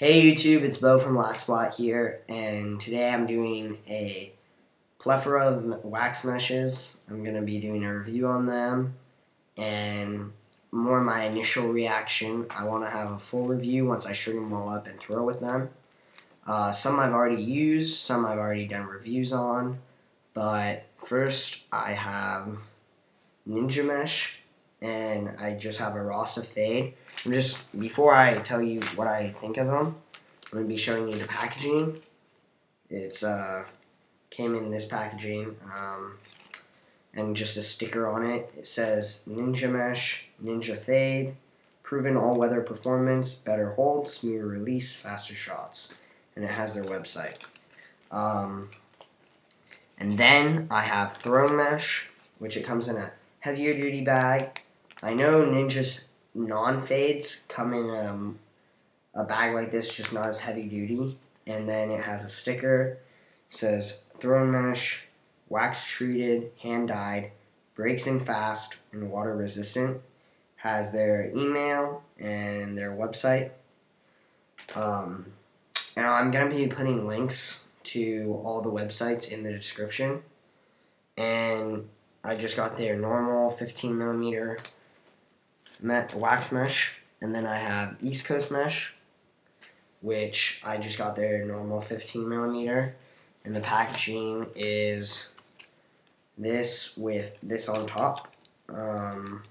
Hey YouTube, it's Beau from Lax Splat here, and today I'm doing a plethora of wax meshes. I'm going to be doing a review on them, and more my initial reaction. I want to have a full review once I string them all up and throw with them. Some I've already used, some I've already done reviews on, but first I have Ninja Mesh, and I just have a Rasa Fade. Before I tell you what I think of them, I'm going to be showing you the packaging. It's came in this packaging, and just a sticker on it. It says Ninja Mesh, Ninja Fade, proven all-weather performance, better hold, smoother release, faster shots, and it has their website. And then I have Throne Mesh, which it comes in a heavier duty bag. I know Ninja's non-fades come in a bag like this, just not as heavy duty. And then it has a sticker. It says Throne Mesh, wax treated, hand dyed, breaks in fast, and water resistant. Has their email and their website. And I'm going to be putting links to all the websites in the description. And I just got their normal 15 millimeter wax mesh, and then I have East Coast mesh, which I just got their normal 15 millimeter, and the packaging is this with this on top, and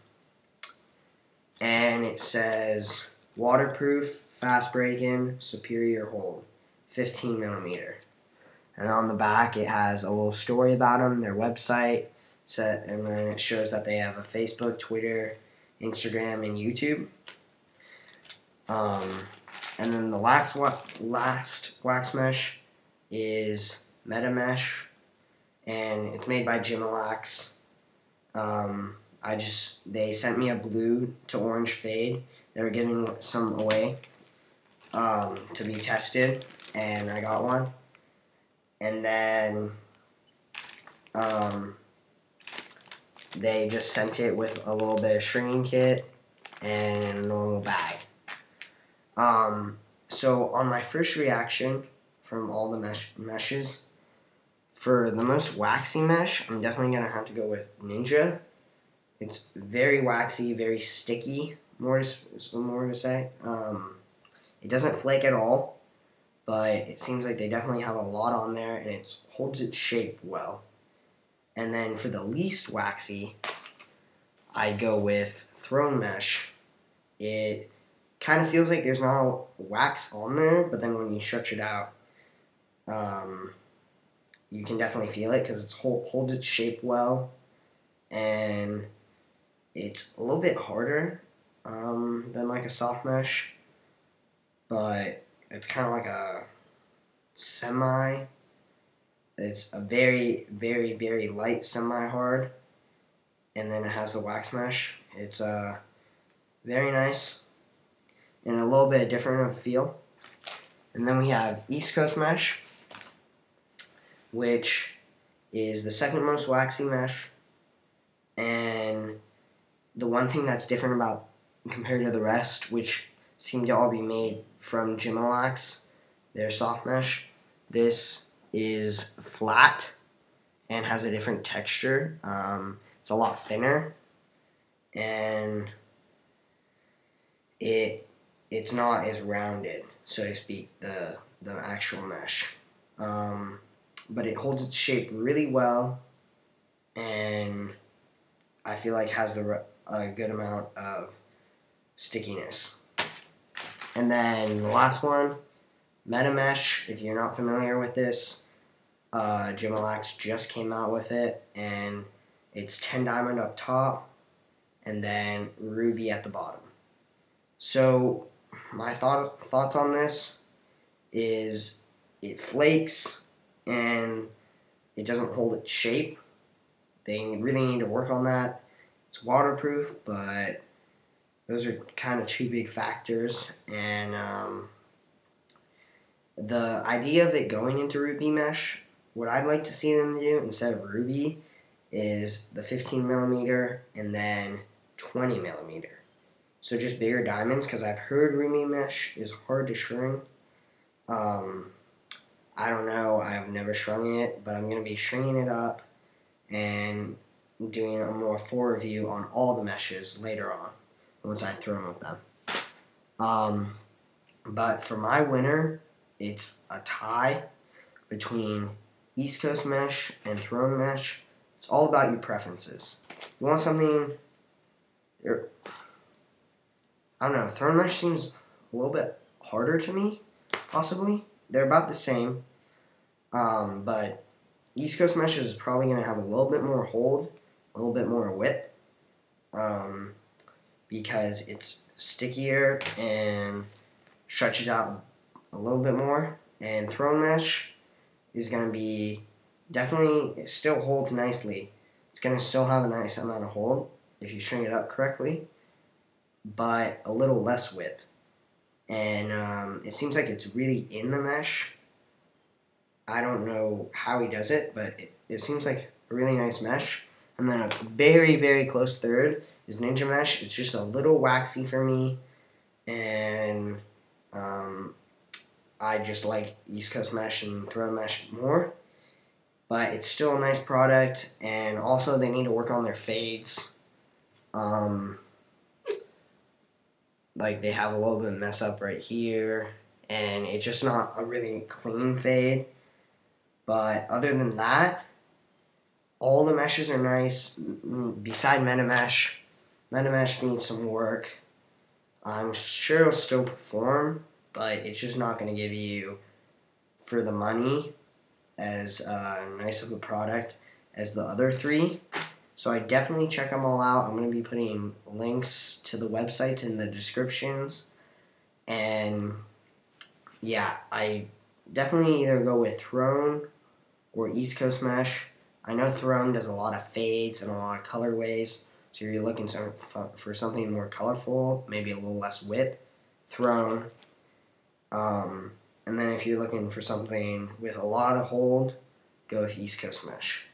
it says waterproof, fast break-in, superior hold, 15 millimeter. And on the back it has a little story about them, their website, and then it shows that they have a Facebook, Twitter, Instagram, and YouTube. And then the last wax mesh is Meta Mesh, and it's made by Lax. They sent me a blue to orange fade. They were giving some away to be tested, and I got one. And then they just sent it with a little bit of stringing kit and a normal bag. So on my first reaction from all the meshes, for the most waxy mesh, I'm definitely going to have to go with Ninja. It's very waxy, very sticky, more to say. It doesn't flake at all, but it seems like they definitely have a lot on there, and it holds its shape well. And then for the least waxy, I'd go with Throne Mesh. It kind of feels like there's not a wax on there, but then when you stretch it out, you can definitely feel it because it holds its shape well, and it's a little bit harder than like a soft mesh, but it's kind of like a semi. It's a very, very, very light semi-hard, and then it has the wax mesh. It's very nice and a little bit different of feel. And then we have East Coast mesh, which is the second most waxy mesh, and the one thing that's different about compared to the rest, which seem to all be made from Lax, their soft mesh, this is flat and has a different texture. It's a lot thinner, and it's not as rounded, so to speak, the actual mesh. But it holds its shape really well, and I feel like has a good amount of stickiness. And then the last one, Meta Mesh. If you're not familiar with this, Lax just came out with it, and it's 10 diamond up top and then ruby at the bottom. So my thoughts on this is it flakes and it doesn't hold its shape. They really need to work on that. It's waterproof, but those are kind of two big factors. And the idea of it going into ruby mesh, what I'd like to see them do instead of ruby is the 15 millimeter and then 20 millimeter. So just bigger diamonds, because I've heard ruby mesh is hard to string. I don't know, I've never strung it, but I'm going to be stringing it up and doing a more full review on all the meshes later on once I've thrown with them. But for my winner, it's a tie between East Coast mesh and thrown mesh. It's all about your preferences. You want something, I don't know, thrown mesh seems a little bit harder to me, possibly. They're about the same, but East Coast mesh is probably going to have a little bit more hold, a little bit more whip, because it's stickier and stretches out a little bit more. And thrown mesh is going to be definitely still hold nicely. It's going to still have a nice amount of hold if you string it up correctly, but a little less whip. And it seems like it's really in the mesh. I don't know how he does it, but it seems like a really nice mesh. And then a very, very close third is Ninja Mesh. It's just a little waxy for me, and I just like East Coast Mesh and Thrown Mesh more. But it's still a nice product, and also they need to work on their fades. Like they have a little bit of mess up right here, and it's just not a really clean fade. But other than that, all the meshes are nice. Beside MetaMesh, MetaMesh needs some work. I'm sure it'll still perform, but it's just not going to give you, for the money, as nice of a product as the other three. So I definitely check them all out. I'm going to be putting links to the websites in the descriptions. And yeah, I definitely either go with Thrown or East Coast Mesh. I know Thrown does a lot of fades and a lot of colorways. So if you're looking for something more colorful, maybe a little less whip, Thrown. And then if you're looking for something with a lot of hold, go with East Coast Mesh.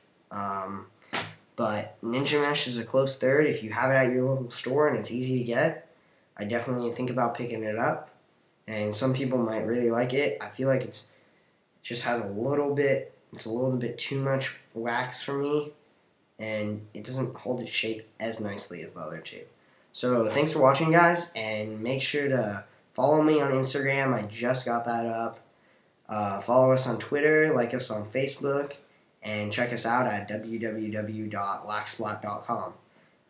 But Ninja Mesh is a close third. If you have it at your local store and it's easy to get, I definitely think about picking it up. And some people might really like it. I feel like it just has a little bit too much wax for me, and it doesn't hold its shape as nicely as the other two. So thanks for watching, guys, and make sure to follow me on Instagram. I just got that up. Follow us on Twitter, like us on Facebook, and check us out at www.laxsplat.com.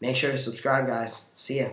Make sure to subscribe, guys. See ya.